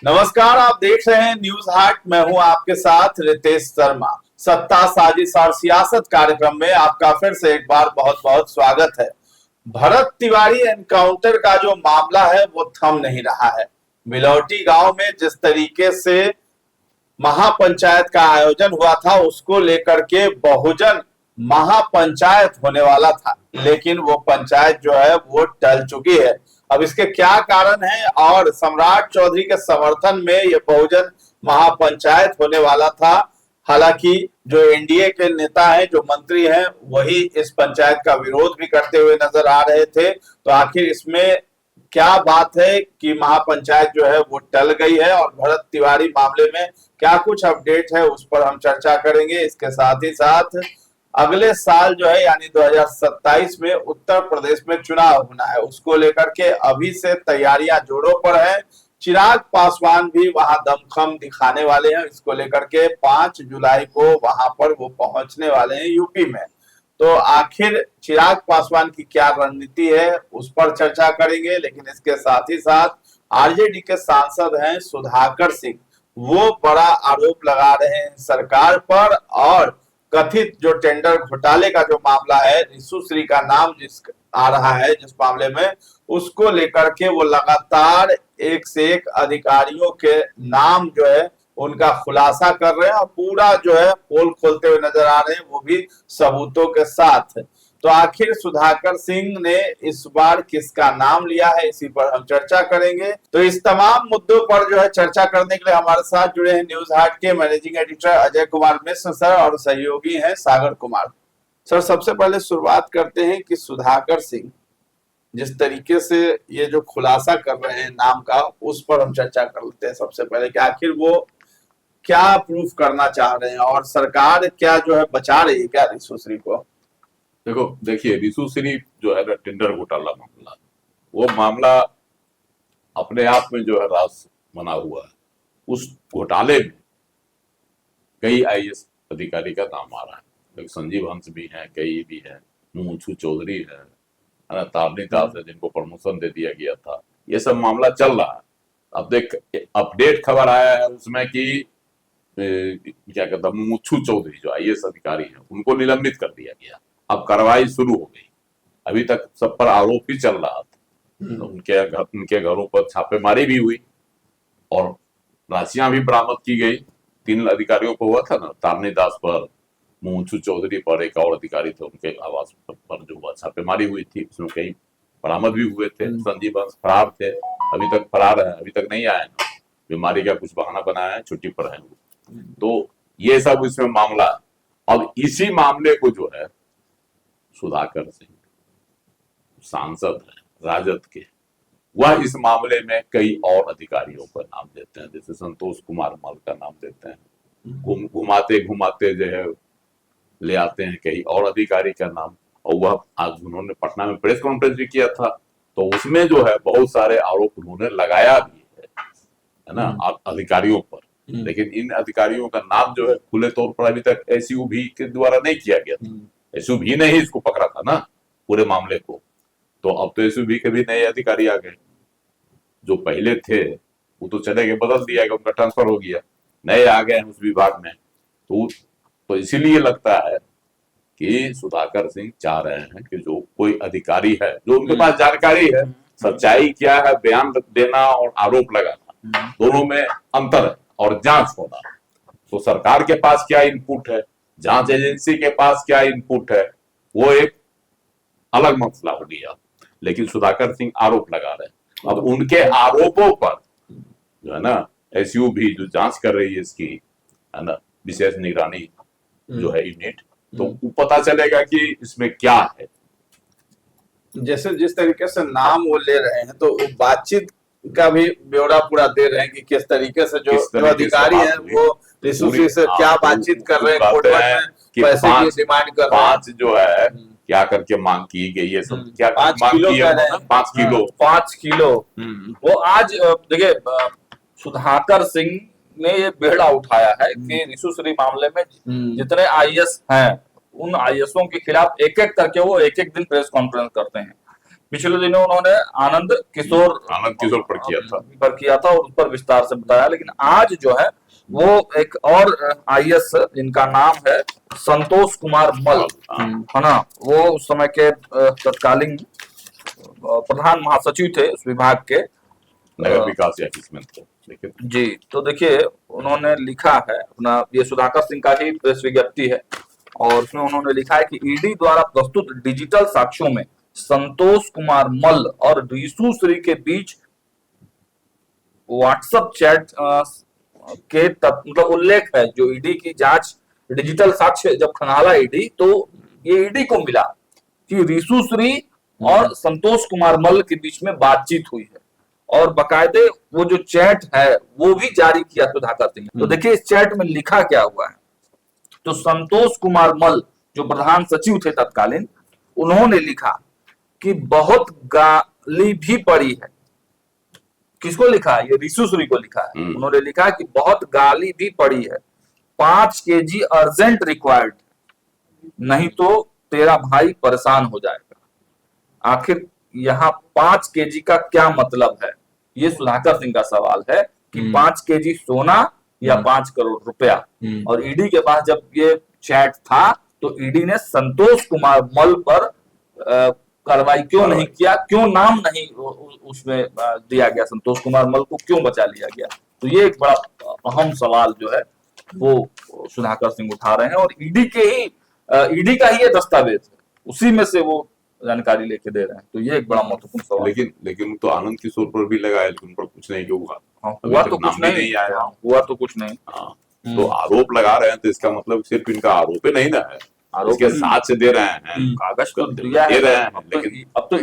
नमस्कार, आप देख रहे हैं न्यूज हाट। मैं हूं आपके साथ रितेश शर्मा। सत्ता, साजिश और सियासत कार्यक्रम में आपका फिर से एक बार बहुत बहुत स्वागत है। भरत तिवारी एनकाउंटर का जो मामला है वो थम नहीं रहा है। बिलौटी गांव में जिस तरीके से महापंचायत का आयोजन हुआ था, उसको लेकर के बहुजन महापंचायत होने वाला था, लेकिन वो पंचायत जो है वो टल चुकी है। अब इसके क्या कारण है, और सम्राट चौधरी के समर्थन में ये बहुजन महापंचायत होने वाला था। हालांकि जो एनडीए के नेता हैं, जो मंत्री हैं, वही इस पंचायत का विरोध भी करते हुए नजर आ रहे थे। तो आखिर इसमें क्या बात है कि महापंचायत जो है वो टल गई है, और भरत तिवारी मामले में क्या कुछ अपडेट है, उस पर हम चर्चा करेंगे। इसके साथ ही साथ अगले साल जो है यानी 2027 में उत्तर प्रदेश में चुनाव होना है, उसको लेकर के अभी से तैयारियां जोरों पर है। चिराग पासवान भी वहां दमखम दिखाने वाले हैं। इसको लेकर के 5 जुलाई को वहां पर वो पहुंचने वाले हैं यूपी में। तो आखिर चिराग पासवान की क्या रणनीति है, उस पर चर्चा करेंगे। लेकिन इसके साथ ही साथ आरजेडी के सांसद हैं सुधाकर सिंह, वो बड़ा आरोप लगा रहे हैं सरकार पर, और कथित जो टेंडर घोटाले का जो मामला है, रिशु श्री का नाम जिस आ रहा है जिस मामले में, उसको लेकर के वो लगातार एक से एक अधिकारियों के नाम जो है उनका खुलासा कर रहे हैं, और पूरा जो है पोल खोलते हुए नजर आ रहे हैं, वो भी सबूतों के साथ। तो आखिर सुधाकर सिंह ने इस बार किसका नाम लिया है, इसी पर हम चर्चा करेंगे। तो इस तमाम मुद्दों पर जो है चर्चा करने के लिए हमारे साथ जुड़े हैं न्यूज हाट के managing editor Ajay Kumar Mishra sir, और सहयोगी हैं सागर कुमार। सर, सबसे पहले शुरुआत करते हैं कि सुधाकर सिंह जिस तरीके से ये जो खुलासा कर रहे हैं नाम का, उस पर हम चर्चा कर लेते हैं। सबसे पहले कि आखिर वो क्या प्रूफ करना चाह रहे हैं, और सरकार क्या जो है बचा रही है क्या रिशु श्री को? देखिए, रिशु श्री जो है ना, टेंडर घोटाला मामला, वो मामला अपने आप में जो है राज बना हुआ है। उस घोटाले में कई आईएएस अधिकारी का नाम आ रहा है। संजीव हंस भी हैं, कई भी हैं, मुंचू चौधरी है ना, तारनी दास है जिनको प्रमोशन दे दिया गया था। ये सब मामला चल रहा है। अब देख, अपडेट खबर आया है उसमें कि क्या कहता है, मुंचू चौधरी जो आईएएस अधिकारी है, उनको निलंबित कर दिया गया। अब कार्रवाई शुरू हो गई। अभी तक सब पर आरोप ही चल रहा था। तो उनके घरों पर छापेमारी भी हुई और राशियां भी बरामद की गई। 3 अधिकारियों को हुआ था ना, तारनी दास पर, मुंचू चौधरी पर, एक और अधिकारी थे, उनके आवास पर जो हुआ छापेमारी हुई थी, उसमें कई बरामद भी हुए थे। संजीव हंस फरार थे, अभी तक फरार है, अभी तक नहीं आए ना, बीमारी का कुछ बहाना बनाया है, छुट्टी पर है। तो ये सब इसमें मामला है। अब इसी मामले को जो है सुधाकर सिंह सांसद है राजद के, वह इस मामले में कई और अधिकारियों का नाम देते हैं। जैसे संतोष कुमार मल का नाम देते हैं, घुमाते घुमाते जो है ले आते हैं कई और अधिकारी का नाम। और वह आज उन्होंने पटना में प्रेस कॉन्फ्रेंस भी किया था, तो उसमें जो है बहुत सारे आरोप उन्होंने लगाया भी है ना, अधिकारियों पर। लेकिन इन अधिकारियों का नाम जो है खुले तौर पर अभी तक एसयूवी के द्वारा नहीं किया गया था। एसयूवी ने ही इसको पकड़ा था ना पूरे मामले को। तो अब तो एसयूवी के भी नए अधिकारी आ गए। जो पहले थे वो तो चले गए, बदल दिया गया, उनका ट्रांसफर हो गया, नए आ गए हैं उस विभाग में। तो इसीलिए लगता है कि सुधाकर सिंह चाह रहे हैं कि जो कोई अधिकारी है, जो उनके पास जानकारी है, सच्चाई क्या है बयान देना और आरोप लगाना, दोनों में अंतर है, और जांच होना। तो सरकार के पास क्या इनपुट है, जांच एजेंसी के पास क्या इनपुट है, वो एक अलग मसला हो गया। लेकिन सुधाकर सिंह आरोप लगा रहे हैं। अब उनके आरोपों पर जो है ना, एसयू भी जो जांच कर रही है इसकी, है ना, विशेष निगरानी जो है यूनिट, तो पता चलेगा कि इसमें क्या है। जैसे जिस तरीके से नाम वो ले रहे हैं, तो बातचीत का भी ब्यौरा पूरा दे रहे हैं कि किस तरीके से जो अधिकारी हैं वो रिशु श्री से क्या बातचीत कर रहे हैं, कोर्ट में पैसे की डिमांड कर रहे हैं। 5 जो है क्या करके मांग की गई है, सब क्या 5 किलो कह रहे हैं, 5 किलो। वो आज देखिए, सुधाकर सिंह ने ये बेड़ा उठाया है कि रिशु श्री मामले में जितने आईएएस हैं, उन आईएएसों के खिलाफ एक एक करके वो एक एक दिन प्रेस कॉन्फ्रेंस करते हैं। पिछले दिनों उन्होंने आनंद किशोर पर किया था। और उस पर विस्तार से बताया, लेकिन आज जो है वो एक और आईएएस जिनका नाम है संतोष कुमार मल, है ना, वो उस समय के तत्कालीन प्रधान महासचिव थे उस विभाग के, नगर विकास या किसमें थे। लेकिन जी, तो देखिए उन्होंने लिखा है अपना, ये सुधाकर सिंह का ही प्रेस विज्ञप्ति है, और उसमें उन्होंने लिखा है कि ईडी द्वारा प्रस्तुत डिजिटल साक्ष्यों में संतोष कुमार मल और रीशु श्री के बीच व्हाट्सएप चैट के मतलब उल्लेख है। जो ईडी की जांच डिजिटल साक्ष्य जब खंगाला ईडी, तो ये ईडी को मिला कि रीशु श्री और संतोष कुमार मल के बीच में बातचीत हुई है, और बकायदे वो जो चैट है वो भी जारी किया सुधाकर सिंह ने। तो देखिए इस चैट में लिखा क्या हुआ है। तो संतोष कुमार मल जो प्रधान सचिव थे तत्कालीन, उन्होंने लिखा कि बहुत गाली भी पड़ी है। किसको लिखा? ये रीशु श्री को लिखा है। उन्होंने लिखा कि बहुत गाली भी पड़ी है, 5 kg अर्जेंट रिक्वायर्ड, नहीं तो तेरा भाई परेशान हो जाएगा। आखिर यहाँ 5 kg का क्या मतलब है? ये सुधाकर सिंह का सवाल है कि 5 kg सोना या 5 करोड़ रुपया। और ईडी के पास जब ये चैट था तो ईडी ने संतोष कुमार मल पर कार्रवाई क्यों नहीं किया, क्यों नाम नहीं उसमें दिया गया, संतोष कुमार मल को क्यों बचा लिया गया? तो ये एक बड़ा अहम सवाल जो है वो सुधाकर सिंह उठा रहे हैं, और ईडी का ही ये दस्तावेज है, उसी में से वो जानकारी लेके दे रहे हैं। तो ये एक बड़ा महत्वपूर्ण सवाल। लेकिन तो आनंद किशोर पर भी लगाया, लेकिन उन पर कुछ नहीं क्यों हुआ? हुआ तो कुछ नहीं आया, हुआ तो कुछ नहीं। तो आरोप लगा रहे हैं, तो इसका मतलब सिर्फ इनका आरोप ही नहीं ना है, इसके साथ से दे रहे हैं, कागज तो दिया दे रहे हैं। लेकिन अब तो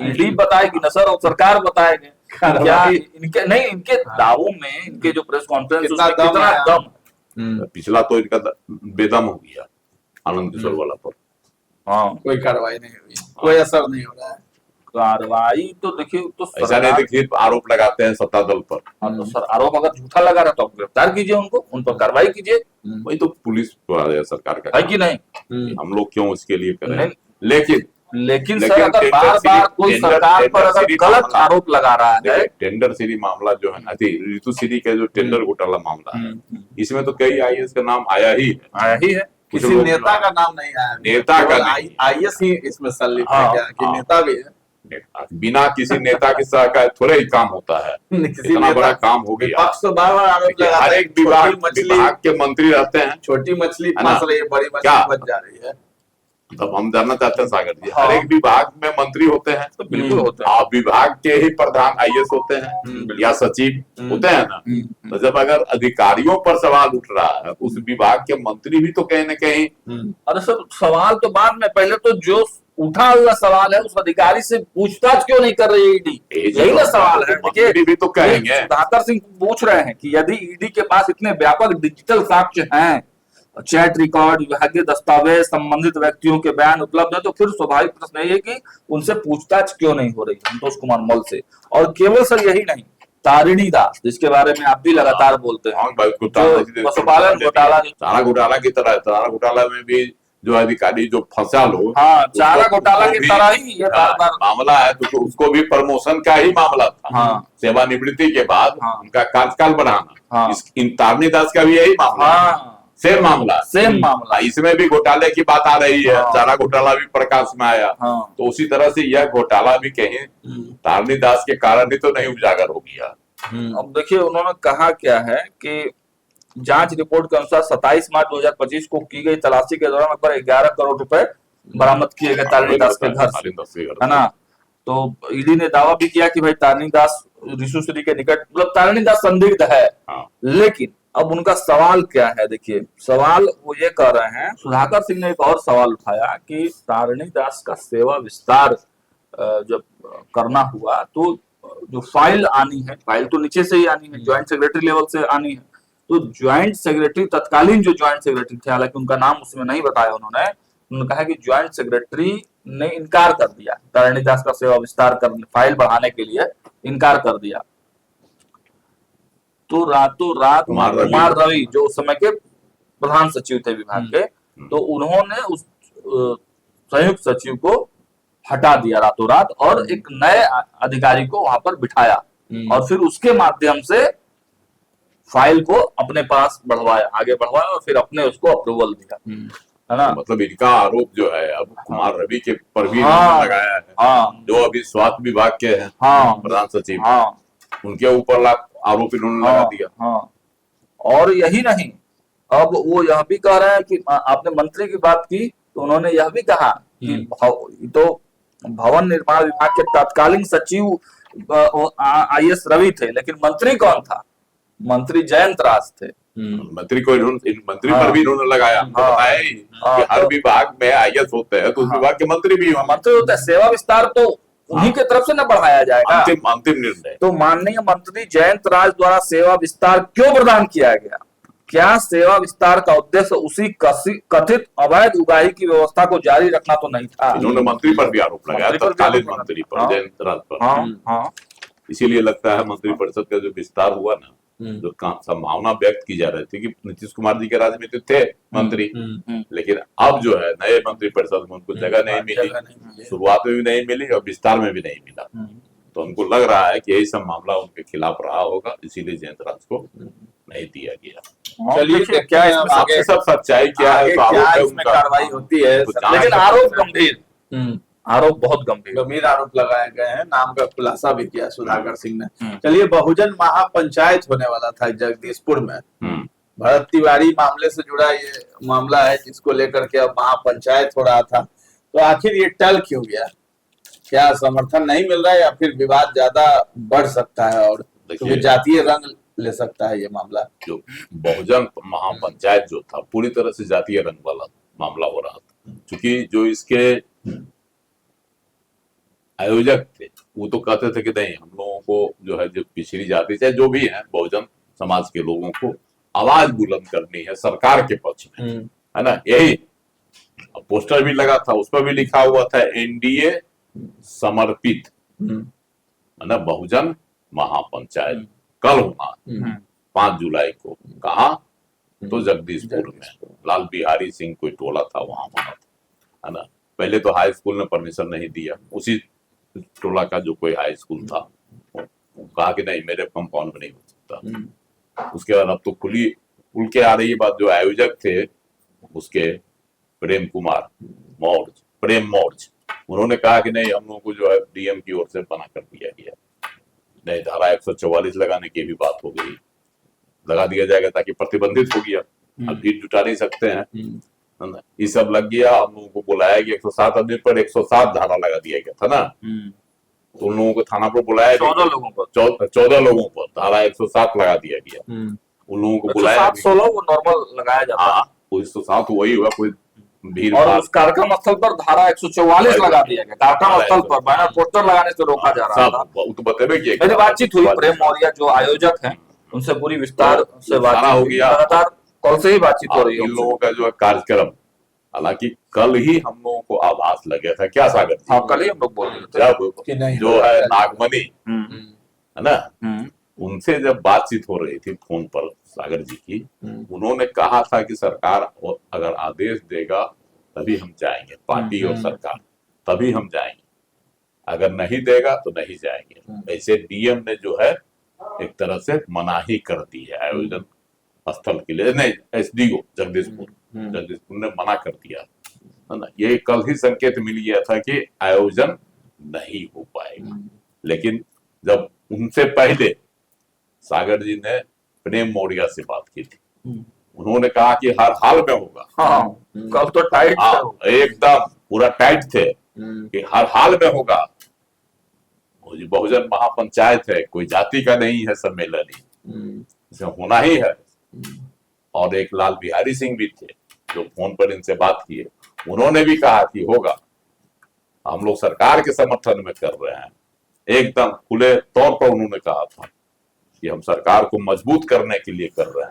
ईडी बताएगी ना सर, और सरकार बताएगी क्या इनके नहीं, इनके दावों में, इनके जो प्रेस कॉन्फ्रेंस कितना दम। पिछला तो इनका बेदम हो गया आनंद किशोर वाला पर। हाँ, कोई कार्रवाई नहीं हुई, कोई असर नहीं हो रहा है। कार्रवाई तो देखिए, तो ऐसा नहीं देखिए आरोप लगाते हैं सत्ता दल पर। हाँ, तो सर आरोप अगर झूठा लगा रहा तो आप गिरफ्तार कीजिए उनको, उन पर कार्रवाई कीजिए। वही तो पुलिस सरकार का है कि नहीं? हम लोग क्यों इसके लिए करें? लेकिन सर अगर बार बार कोई सरकार पर अगर गलत आरोप लगा रहा है, टेंडर सीरी मामला जो है, ऋतु सीरी का जो टेंडर घोटाला मामला है, इसमें तो कई आईएएस का नाम आया ही है। किसी नेता का नाम नहीं आया, नेता का नहीं, आईएएस ही इसमें संलिप्त है क्या कि नेता भी है? बिना किसी नेता के सहकार थोड़ा ही काम होता है, इतना बड़ा काम हो गया। पक्ष तो बार बार आरोप लगा, हर एक विभाग के मंत्री रहते हैं, छोटी मछली फंस रही है, बड़ी मछली बच जा रही है। तब हम जानना चाहते हैं सागर जी, हर एक विभाग में मंत्री होते हैं? तो बिल्कुल होते हैं। आप विभाग के ही प्रधान आईएएस होते हैं या सचिव होते हैं ना। तो जब अगर अधिकारियों पर सवाल उठ रहा है, उस विभाग के मंत्री भी तो कहीं न कहीं। अरे सर सवाल तो बाद में, पहले तो जो उठा हुआ सवाल है उस अधिकारी से पूछताछ क्यों नहीं कर रही है ईडी? यही ना सवाल है। देखिए भी तो कहेंगे, सुधाकर सिंह पूछ रहे हैं कि यदि ईडी के पास इतने व्यापक डिजिटल साक्ष्य हैं, चैट रिकॉर्ड, विभागीय दस्तावेज, संबंधित व्यक्तियों के बयान उपलब्ध है, तो फिर स्वाभाविक प्रश्न ये है कि उनसे पूछताछ क्यों नहीं हो रही संतोष कुमार मल से। और केवल सर यही नहीं, तारिणी दास जिसके बारे में आप भी लगातार बोलते हैं, पशुपालन घोटाला, चारा घोटाला की तरह, चारा घोटाला में भी जो अधिकारी जो फंसा लो, हाँ चारा घोटाला की तरह ही ये बार मामला है, तो उसको भी प्रमोशन का ही मामला था। हाँ, सेवानिवृत्ति के बाद उनका कार्यकाल बढ़ाना। हाँ, तारिणी दास का भी यही मामला, सेम मामला। इसमें भी घोटाले की बात आ रही है, चारा घोटाला भी प्रकाश में आया। तो उसी तरह से यह घोटाला भी कहीं तारिणी दास के कारण ही तो नहीं उजागर हो गया। अब देखिए उन्होंने कहा क्या है कि जांच रिपोर्ट के अनुसार 27 मार्च 2025 को की गई तलाशी के दौरान लगभग 11 करोड़ रुपए बरामद किए गए तारिणी दास के घर से, है ना। तो ईडी ने दावा भी किया कि भाई तारिणी दास ऋषु श्री के निकट, मतलब तारिणी दास संदिग्ध है। लेकिन अब उनका सवाल क्या है? देखिए सवाल वो ये कर रहे हैं, सुधाकर सिंह ने एक और सवाल उठाया कि तारिणी दास का सेवा विस्तार जब करना हुआ तो जो फाइल आनी है, फाइल तो नीचे से ही आनी है, ज्वाइंट सेक्रेटरी लेवल से आनी है। तो ज्वाइंट सेक्रेटरी, तत्कालीन जो ज्वाइंट सेक्रेटरी थे, हालांकि उनका नाम उसमें नहीं बताया उन्होंने कहा कि ज्वाइंट सेक्रेटरी ने इनकार कर दिया, तारिणी दास का सेवा विस्तार करने, फाइल बढ़ाने के लिए इनकार कर दिया। तो रातों रात कुमार रवि जो उस समय के प्रधान सचिव थे विभाग के, तो उन्होंने उस संयुक्त सचिव को हटा दिया रातों रात और एक नए अधिकारी को वहां पर बिठाया और फिर उसके माध्यम से फाइल को अपने पास आगे बढ़वाया और फिर अपने उसको अप्रूवल दिया, है ना। मतलब इनका आरोप जो है अब कुमार रवि के पर भी हाँ, इन्होंने लगाया है, हाँ, जो अभी स्वास्थ्य विभाग के हैं, हाँ, प्रधान सचिव, हाँ, उनके ऊपर आरोप इन्होंने लगा दिया। हाँ। और यही नहीं, अब वो यह भी कह रहे हैं कि आपने मंत्री की बात की तो उन्होंने यह भी कहा कि तो भवन निर्माण विभाग के तत्कालीन सचिव IS रवि थे, लेकिन मंत्री कौन था? मंत्री जयंत राज थे। मंत्री को मंत्री पर भी इन्होंने लगाया, हमको बताया ही कि हर विभाग में IS होते हैं तो उस विभाग के मंत्री भी मंत्री होते हैं। सेवा विस्तार तो उन्हीं के तरफ से न बढ़ाया जाएगा। अंतिम निर्णय तो माननीय मंत्री जयंत राज द्वारा सेवा विस्तार क्यों प्रदान किया गया? क्या सेवा विस्तार का उद्देश्य उसी कथित अवैध उगाही की व्यवस्था को जारी रखना तो नहीं था? इन्होंने मंत्री पर भी आरोप लगाया, तत्कालीन मंत्री पर, जयंत राज पर। इसीलिए लगता है मंत्रिपरिषद का जो विस्तार हुआ ना, जो संभावना व्यक्त की जा रही थी कि नीतीश कुमार जी के राज्य में तो थे मंत्री, लेकिन अब जो है नए मंत्रिपरिषद में उनको जगह नहीं मिली, शुरुआत में भी नहीं मिली और विस्तार में भी नहीं मिला। तो उनको लग रहा है कि यही सब मामला उनके खिलाफ रहा होगा, इसीलिए जयंत राज को नहीं दिया गया। चलिए क्या इसमें आगे सब सच्चाई क्या है, क्या इसमें कार्रवाई होती है, लेकिन आरोप गंभीर, आरोप बहुत गंभीर आरोप लगाए गए हैं। नाम का खुलासा भी किया सुधाकर सिंह ने। चलिए, बहुजन महापंचायत होने वाला था जगदीशपुर में, भरत तिवारी मामले से जुड़ा ये मामला है जिसको लेकर के अब महापंचायत हो रहा था। तो आखिर ये टल क्यों गया? क्या समर्थन नहीं मिल रहा है या फिर विवाद ज्यादा बढ़ सकता है और क्योंकि जातीय रंग ले सकता है ये मामला? जो बहुजन महापंचायत जो था पूरी तरह से जातीय रंग वाला मामला हो रहा था, क्योंकि जो इसके आयोजक थे वो तो कहते थे कि नहीं, हम लोगों को जो है जो पिछड़ी जाति चाहे जो भी है बहुजन समाज के लोगों को आवाज बुलंद करनी है सरकार के पक्ष में, है ना। यही पोस्टर भी लगा था, उस पर भी लिखा हुआ था NDA समर्पित, है ना, बहुजन महापंचायत कल होना 5 जुलाई को। कहा? तो जगदीशपुर में लाल बिहारी सिंह कोई टोला था वहां होना था, है ना। पहले तो हाई स्कूल ने परमिशन नहीं दिया, उसी टोला का जो कोई हाई स्कूल था कहा कि नहीं मेरे कंपाउंड में नहीं हो सकता। उसके बाद अब तो खुल के आ रही बात, जो आयोजक थे उसके प्रेम मौर्य, उन्होंने कहा कि नहीं हम लोगों को जो है DM की ओर से मना कर दिया गया, नहीं धारा 144 लगाने की भी बात हो गई, लगा दिया जाएगा ताकि प्रतिबंधित हो गया, अब भीड़ जुटा नहीं सकते हैं, ये सब लग गया। हम लोगों को बुलाया गया 107 आदमी पर 107 धारा लगा दिया गया था ना, तो उन लोगों को थाना पर बुलाया 14 लोगों पर धारा 107 लगा दिया गया। उन लोगों को बुलाया 16 वो नॉर्मल लगाया जाता है, 107 वही हुआ, कोई भीड़ और उस कार्यक्रम स्थल पर धारा 144 लगा दिया गया। कार्यक्रम स्थल पर बैनर पोस्टर लगाने से रोका जा रहा था। तो बतेबे किया मेरी बातचीत हुई प्रेम मौर्य जो आयोजक हैं उनसे पूरी विस्तार से बातचीत हो गया, लगातार कल से ही बातचीत हो रही है। इन लोगों का जो है कार्यक्रम, हालांकि कल ही हम लोगों को आभास लग गया था, क्या सागर जी? हाँ, कल ही हम लोग बोल रहे थे जो है नागमणि, है ना, उनसे जब बातचीत हो रही थी फोन पर सागर जी की, उन्होंने कहा था कि सरकार अगर आदेश देगा तभी हम जाएंगे, पार्टी और सरकार, तभी हम जाएंगे, अगर नहीं देगा तो नहीं जाएंगे। ऐसे DM ने जो है एक तरह से मनाही कर दी है आयोजन स्थल के लिए, नहीं SDO जगदीशपुर ने मना कर दिया, है ना। ये कल ही संकेत मिल गया था कि आयोजन नहीं हो पाएगा, लेकिन जब उनसे पहले सागर जी ने प्रेम मौर्य से बात की थी, उन्होंने कहा कि हर हाल में होगा। हाँ, कल तो टाइट एकदम पूरा टाइट थे कि हर हाल में होगा। बहुजन महापंचायत है, कोई जाति का नहीं है सम्मेलन, इसे होना ही है। और एक लाल बिहारी सिंह भी थे जो फोन पर इनसे बात किए, उन्होंने भी कहा कि होगा, हम लोग सरकार के समर्थन में कर रहे हैं। एकदम खुले तौर पर उन्होंने कहा था कि हम सरकार को मजबूत करने के लिए कर रहे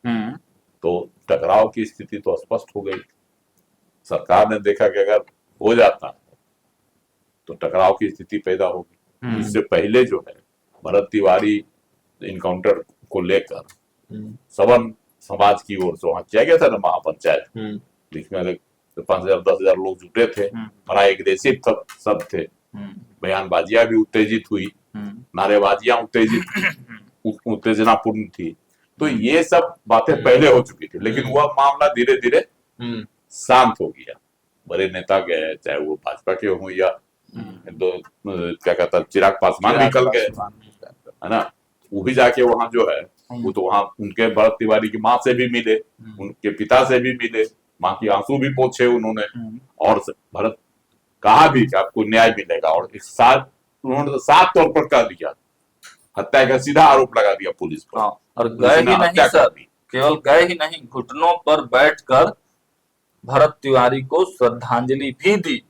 हैं। तो टकराव की स्थिति तो स्पष्ट हो गई। सरकार ने देखा कि अगर हो जाता तो टकराव की स्थिति पैदा होगी। इससे पहले जो है भरत तिवारी इनकाउंटर को लेकर सवन समाज की ओर से वहां किया गया था ना महापंचायत, जिसमें तो 5,000 10,000 लोग जुटे थे, बड़ा एग्रेसिव सब थे, बयानबाजियां भी उत्तेजित हुई, नारेबाजियां उत्तेजनापूर्ण थी। तो ये सब बातें पहले हो चुकी थी, लेकिन वह मामला धीरे धीरे शांत हो गया। बड़े नेता गए, चाहे वो भाजपा के हों या क्या कहता है चिराग पासवान भी कल गए, है ना, वो भी जाके वहां जो है वो तो वहां उनके भरत तिवारी की माँ से भी मिले, उनके पिता से भी मिले, माँ की आंसू भी पोंछे उन्होंने, और भरत कहा भी कि आपको न्याय मिलेगा, और एक साथ उन्होंने साफ तौर पर कह दिया, हत्या का सीधा आरोप लगा दिया पुलिस पर। और गए ही नहीं सर, केवल गए ही नहीं, घुटनों पर बैठकर भरत तिवारी को श्रद्धांजलि भी दी,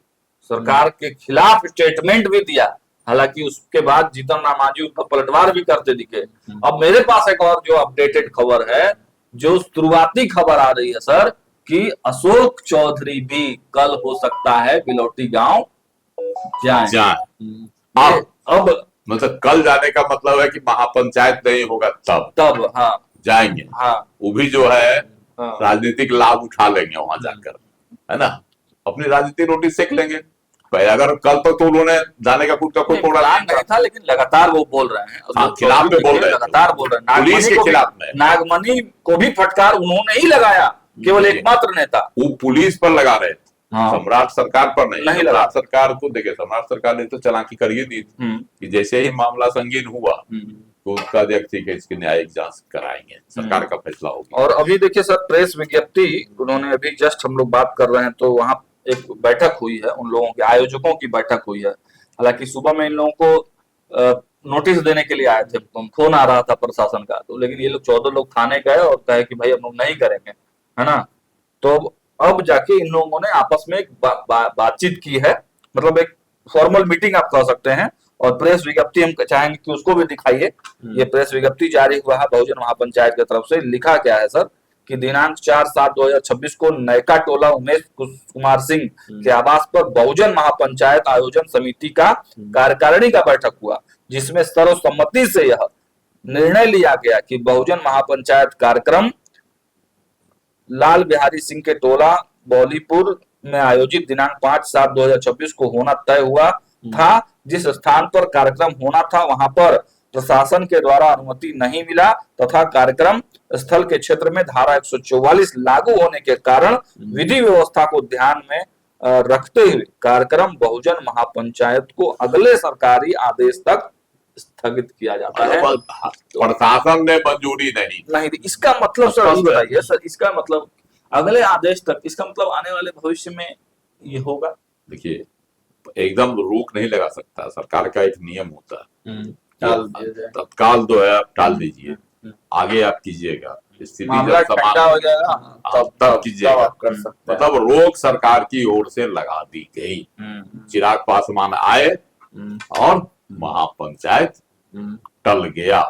सरकार के खिलाफ स्टेटमेंट भी दिया। हालांकि उसके बाद जीतन राम मांझी उनका पलटवार भी करते दिखे। अब मेरे पास एक और जो अपडेटेड खबर है, जो शुरुआती खबर आ रही है सर, कि अशोक चौधरी भी कल हो सकता है बिलौटी गांव जाएं। अब मतलब कल जाने का मतलब है कि महापंचायत नहीं होगा तब हाँ जाएंगे, हाँ, वो भी जो है राजनीतिक लाभ उठा लेंगे वहां जाकर, है ना, अपनी राजनीतिक रोटी सेक लेंगे। अगर कल तक तो उन्होंने जाने का कोई प्लान नहीं था, लेकिन लगातार वो बोल रहे हैं, खिलाफ में बोल रहे हैं, लगातार बोल रहे हैं, पुलिस के खिलाफ में। नागमणि को भी फटकार उन्होंने ही लगाया, केवल एकमात्र नेता, वो पुलिस पर लगा रहे थे, सम्राट सरकार पर नहीं लगा। लगा। सरकार को देखिए, सम्राट सरकार ने तो चालाकी कर ही दी कि जैसे ही मामला संगीन हुआ तो उसका अध्यक्ष थी कि इसकी न्यायिक जांच कराएंगे, सरकार का फैसला होगा। और अभी देखिए सर, प्रेस विज्ञप्ति उन्होंने अभी जस्ट हम लोग बात कर रहे हैं तो वहां एक बैठक हुई है, उन लोगों के आयोजकों की बैठक हुई है। हालांकि सुबह में इन लोगों को नोटिस देने के लिए आए थे, फोन आ रहा था प्रशासन का, तो लेकिन ये लोग 14 लोग थाने गए और कहे कि भाई हम लोग नहीं करेंगे, है ना। तो अब जाके इन लोगों ने आपस में एक बातचीत की है, मतलब एक फॉर्मल मीटिंग आप कह सकते हैं, और प्रेस विज्ञप्ति हम चाहेंगे कि उसको भी दिखाइए। ये प्रेस विज्ञप्ति जारी हुआ है बहुजन महापंचायत की तरफ से। लिखा क्या है सर कि दिनांक 4/7/2026 को नयका टोला उमेश कुमार सिंह के आवास पर बहुजन महापंचायत आयोजन समिति का कार्यकारिणी का बैठक हुआ, जिसमें सर्वसम्मति से यह निर्णय लिया गया कि बहुजन महापंचायत कार्यक्रम लाल बिहारी सिंह के टोला बौलीपुर में आयोजित दिनांक 5/7/2026 को होना तय हुआ था। जिस स्थान पर कार्यक्रम होना था वहां पर प्रशासन के द्वारा अनुमति नहीं मिला तथा कार्यक्रम स्थल के क्षेत्र में धारा 144 लागू होने के कारण विधि व्यवस्था को ध्यान में रखते हुए कार्यक्रम बहुजन महापंचायत को अगले सरकारी आदेश तक स्थगित किया जाता है। प्रशासन ने मंजूरी नहीं दी। इसका मतलब सर ये बताइए सर, इसका मतलब अगले आदेश तक, इसका मतलब आने वाले भविष्य में ये होगा? देखिए, एकदम रोक नहीं लगा सकता, सरकार का एक नियम होता है, तत्काल जो है आप टाल दीजिए, आगे आप कीजिएगा, स्थिति जब समाप्त हो जाएगा तब कीजिएगा। मतलब रोक सरकार की ओर से लगा दी गई। चिराग पासवान आए और महापंचायत टल गया।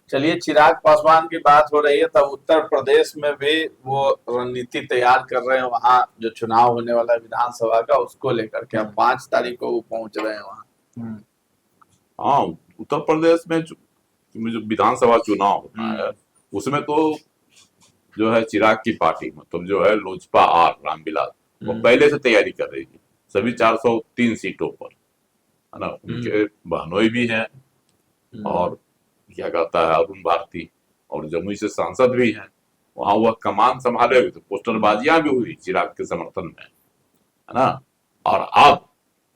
चलिए, चिराग पासवान की बात हो रही है, तब उत्तर प्रदेश में भी वो रणनीति तैयार कर रहे हैं, वहां जो चुनाव होने वाला है विधानसभा का, उसको लेकर के। अब 5 तारीख को वो पहुंच रहे हैं वहां। हाँ, उत्तर प्रदेश में जो विधानसभा चुनाव होता है उसमें तो जो है चिराग की पार्टी, मतलब जो है लोजपा आर रामविलास, वो पहले से तैयारी कर रही थी सभी 403 सीटों पर, है ना। उनके बहनोई भी हैं और क्या कहता है अरुण भारती, और जमुई से सांसद भी हैं। वहां वह कमान संभाले हुए थे, पोस्टरबाजियां भी हुई चिराग के समर्थन में, है ना। और अब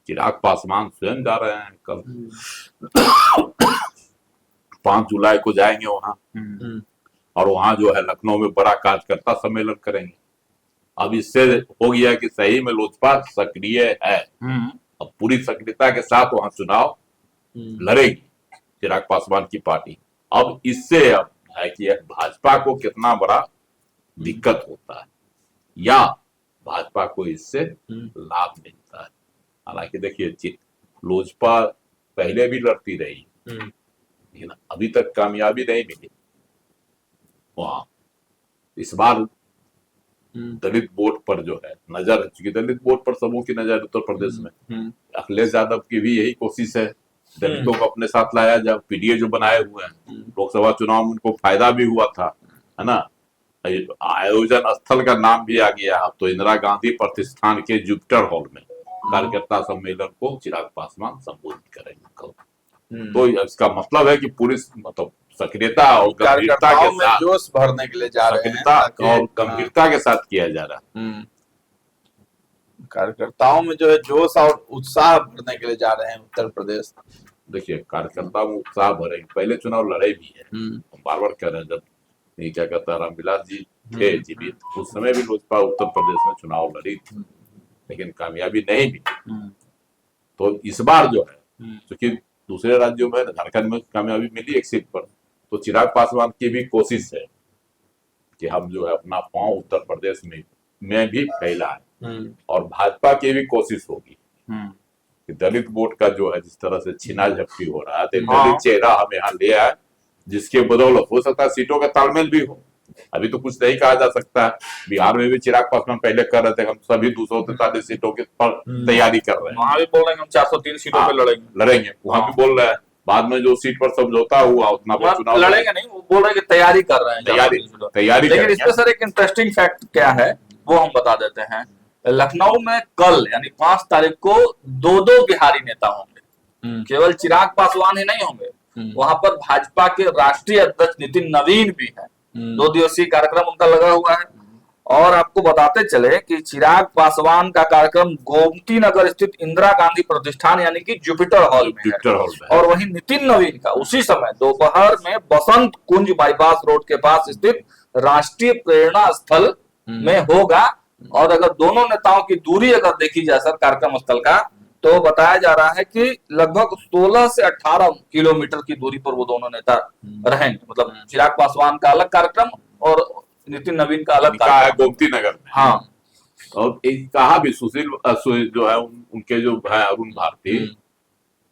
चिराग पासवान स्वयं जा रहे हैं, कल 5 जुलाई को जाएंगे वहां, और वहां जो है लखनऊ में बड़ा कार्यकर्ता सम्मेलन करेंगे। अब इससे हो गया कि सही में लोजपा सक्रिय है, अब पूरी सक्रियता के साथ वहां चुनाव लड़ेगी चिराग पासवान की पार्टी। अब इससे अब है कि भाजपा को कितना बड़ा दिक्कत होता है या भाजपा को इससे लाभ मिलता है। हालांकि देखिए, लोजपा पहले भी लड़ती रही, लेकिन अभी तक कामयाबी नहीं मिली वहां। इस बार दलित वोट पर जो है नजर है, चूंकि दलित वोट पर सबों की नजर उत्तर प्रदेश में। अखिलेश यादव की भी यही कोशिश है, दलितों को अपने साथ लाया। जब पीडीए जो बनाए हुए हैं, लोकसभा चुनाव में उनको फायदा भी हुआ था, है ना। आयोजन स्थल का नाम भी आ गया। अब तो इंदिरा गांधी प्रतिष्ठान के जुपिटर हॉल में कार्यकर्ता सम्मेलन को चिराग पासवान संबोधित करेंगे कल। तो इसका मतलब है कि पूरी मतलब सक्रियता और गंभीरता के कार्यकर्ताओं में साथ, जोश भरने के लिए जा रहे हैं सक्रियता ताकि- और गंभीरता के साथ किया जा रहा है। कार्यकर्ताओं में जो है जोश और उत्साह भरने के लिए जा रहे हैं उत्तर प्रदेश। देखिए, कार्यकर्ता में उत्साह भरेंगे, पहले चुनाव लड़े भी है। हम बार बार कह रहे हैं, जब ये क्या कहता है रामविलास जी थे जीवित, उस समय भी लोजपा उत्तर प्रदेश में चुनाव लड़ी थी, लेकिन कामयाबी नहीं मिली। तो इस बार जो है, क्योंकि दूसरे राज्यों में, झारखंड में कामयाबी मिली एक सीट पर, तो चिराग पासवान की भी कोशिश है कि हम जो है अपना पांव उत्तर प्रदेश में भी फैला है। और भाजपा की भी कोशिश होगी कि दलित वोट का जो है जिस तरह से छीना झपटी हो रहा है, तो दलित चेहरा हम यहाँ ले आए, जिसके बदौलत हो सकता है सीटों का तालमेल भी हो। अभी तो कुछ नहीं कहा जा सकता है। बिहार में भी चिराग पासवान पहले कर रहे थे, हम सभी 243 सीटों के पर तैयारी कर रहे हैं। वहां भी बोल रहे हैं हम 403 सीटों पे लड़ेंगे, वहां भी बोल रहे हैं। बाद में जो सीट पर समझौता हुआ उतना बहुत चुनाव लड़ेंगे नहीं, वो बोल रहे हैं कि तैयारी कर रहे हैं, तैयारी। लेकिन इसमें सर एक इंटरेस्टिंग फैक्ट क्या है वो हम बता देते हैं। लखनऊ में कल यानी 5 तारीख को 2 बिहारी नेता होंगे। केवल चिराग पासवान ही नहीं होंगे, वहां पर भाजपा के राष्ट्रीय अध्यक्ष नितिन नवीन भी है। 2 दिवसीय कार्यक्रम उनका लगा हुआ है। और आपको बताते चले कि चिराग पासवान का कार्यक्रम गोमती नगर स्थित इंदिरा गांधी प्रतिष्ठान यानी कि जुपिटर हॉल में है। और वहीं नितिन नवीन का उसी समय दोपहर में बसंत कुंज बाईपास रोड के पास स्थित राष्ट्रीय प्रेरणा स्थल में होगा। और अगर दोनों नेताओं की दूरी अगर देखी जाए सर कार्यक्रम स्थल का, तो बताया जा रहा है कि लगभग 16 से 18 किलोमीटर की दूरी पर वो दोनों नेता रहेंगे। मतलब चिराग पासवान का अलग कार्यक्रम और नितिन नवीन का अलग कार्यक्रम है गोमती नगर में। हाँ, और एक कहा भी सुशील जो है उनके जो है अरुण भारती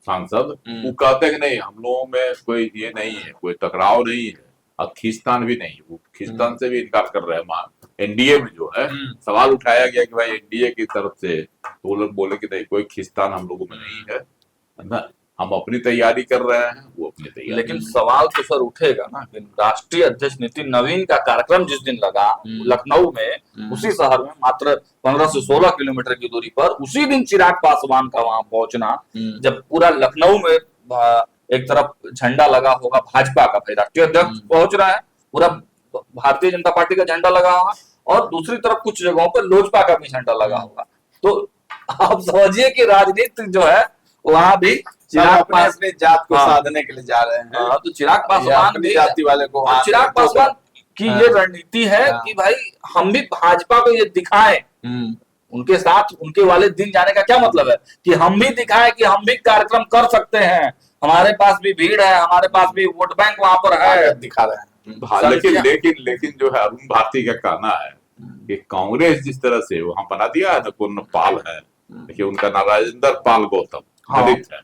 सांसद, वो कहते हैं कि नहीं, हम लोगों में कोई ये नहीं है, कोई टकराव नहीं है और खींचतान भी नहीं। वो खींचतान से भी इनकार कर रहे हैं। एनडीए में जो है सवाल उठाया गया कि भाई एनडीए की तरफ से, तो वो लोग बोले कि नहीं, कोई खींचतान हम लोगों में नहीं है ना, हम अपनी तैयारी कर रहे हैं, वो अपनी तैयारी। लेकिन सवाल तो सर उठेगा ना कि राष्ट्रीय अध्यक्ष नितिन नवीन का कार्यक्रम जिस दिन लगा लखनऊ में, उसी शहर में मात्र 15 से 16 किलोमीटर की दूरी पर, उसी दिन चिराग पासवान का वहां पहुंचना, जब पूरा लखनऊ में एक तरफ झंडा लगा होगा भाजपा का, भाई राष्ट्रीय अध्यक्ष पहुंच रहा है, पूरा भारतीय जनता पार्टी का झंडा लगा होगा, और दूसरी तरफ कुछ जगहों पर लोजपा का भी झंडा लगा होगा। तो आप समझिए कि राजनीति जो है वहां भी चिराग अपने जात को साधने के लिए जा रहे हैं। तो चिराग पासवान भी जाति वाले को, चिराग पासवान की ये रणनीति है कि भाई हम भी भाजपा को ये दिखाएं, उनके साथ उनके वाले दिन जाने का क्या मतलब है कि हम भी दिखाएं कि हम भी कार्यक्रम कर सकते हैं, हमारे पास भी भीड़ है, हमारे पास भी वोट बैंक वहां पर है, दिखा रहे हैं। लेकिन जो है अरुण भारती का कहना है कि कांग्रेस जिस तरह से वहां बना दिया है ना, कौन पाल है, देखिए उनका नाम राजेंद्र पाल गौतम दलित है।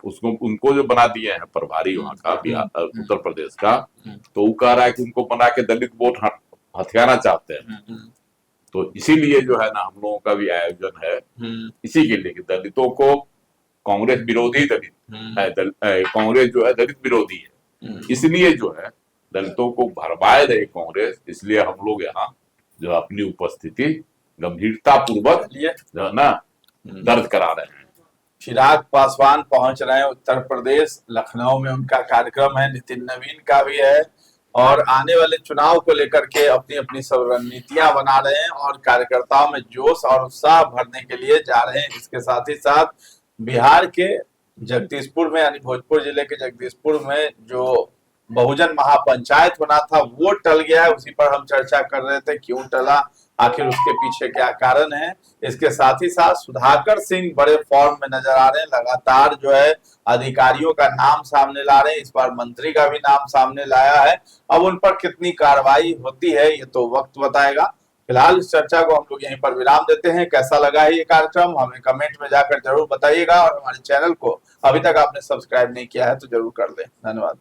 उसको उनको जो बना दिए हैं प्रभारी वहां का, बिहार उत्तर प्रदेश का, तो वो कह रहा है कि उनको बना के दलित वोट हथियाना चाहते हैं। तो इसीलिए जो है ना हम लोगों का भी आयोजन है इसी के लिए कि दलितों को, कांग्रेस विरोधी दलित, कांग्रेस जो है दलित विरोधी है, इसलिए जो है दलितों को भरमाए रहे कांग्रेस, इसलिए हम लोग यहाँ जो अपनी उपस्थिति गंभीरता पूर्वक जो है ना दर्ज करा रहे हैं। चिराग पासवान पहुंच रहे हैं उत्तर प्रदेश, लखनऊ में उनका कार्यक्रम है, नितिन नवीन का भी है, और आने वाले चुनाव को लेकर के अपनी अपनी सब रणनीतियां बना रहे हैं और कार्यकर्ताओं में जोश और उत्साह भरने के लिए जा रहे हैं। इसके साथ ही साथ बिहार के जगदीशपुर में यानी भोजपुर जिले के जगदीशपुर में जो बहुजन महापंचायत होना था वो टल गया है। उसी पर हम चर्चा कर रहे थे, क्यों टला, आखिर उसके पीछे क्या कारण है। इसके साथ ही साथ सुधाकर सिंह बड़े फॉर्म में नजर आ रहे हैं, लगातार जो है अधिकारियों का नाम सामने ला रहे हैं। इस बार मंत्री का भी नाम सामने लाया है। अब उन पर कितनी कार्रवाई होती है ये तो वक्त बताएगा। फिलहाल इस चर्चा को हम लोग यहीं पर विराम देते हैं। कैसा लगा है ये कार्यक्रम हमें कमेंट में जाकर जरूर बताइएगा, और हमारे चैनल को अभी तक आपने सब्सक्राइब नहीं किया है तो जरूर कर लें। धन्यवाद।